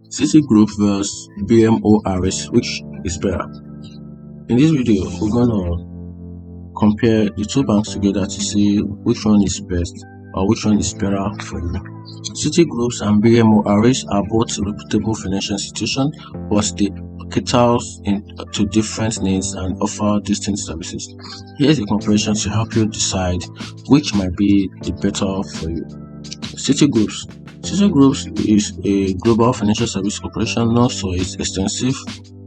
Citigroup vs BMO Harris, which is better? In this video, we're gonna compare the two banks together to see which one is best or which one is better for you. Citigroup and BMO Harris are both reputable financial institutions, but they cater to different needs and offer distinct services. Here's a comparison to help you decide which might be the better for you. Citigroup is a global financial service corporation known for its extensive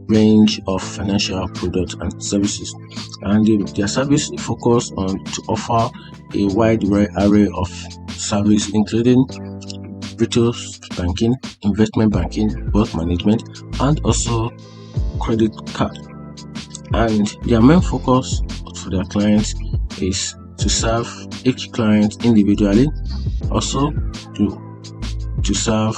range of financial products and services, and their service focus on to offer a wide array of service, including retail banking, investment banking, wealth management, and also credit card. And their main focus for their clients is to serve each client individually, also to serve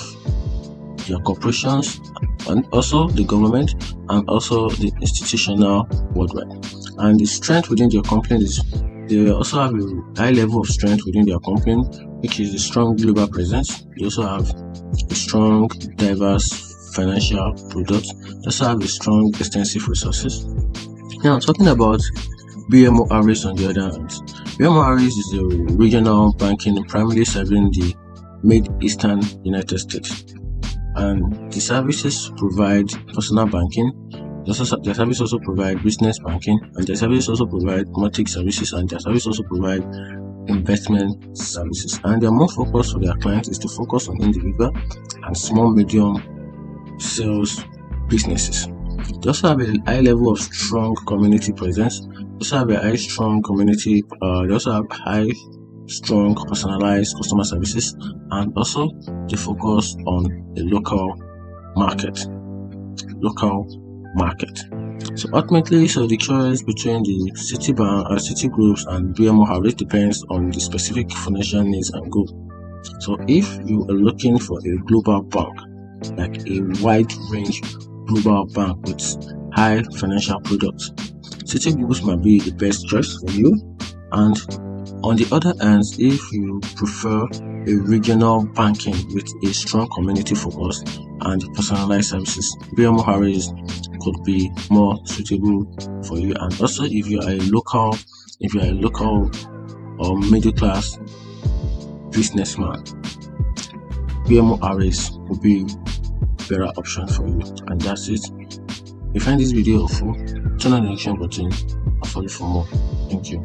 their corporations and also the government and also the institutional worldwide. And the strength within their company is they also have a high level of strength within their company, which is a strong global presence. They also have a strong, diverse financial products. They also have a strong, extensive resources. Now, talking about BMO Harris on the other hand, BMO Harris is a regional banking primarily serving the Mid-Eastern United States, and the services provide personal banking. Their services also provide business banking, and their services also provide mortgage services, and their services also provide investment services. And their more focus for their clients is to focus on individual and small medium sales businesses. They also have a high level of strong community presence. They also have a high strong community. They also have high strong personalized customer services, and also they focus on a local market. So ultimately, the choice between the Citigroup and BMO Harris depends on the specific financial needs and goals. So if you are looking for a global bank, like a wide range global bank with high financial products, Citigroup might be the best choice for you. And on the other hand, if you prefer a regional banking with a strong community focus and personalized services, BMO Harris could be more suitable for you. And also, if you are a local or middle class businessman, BMO Harris would be a better option for you. And that's it. If you find this video helpful, turn on the notification button and follow for more. Thank you.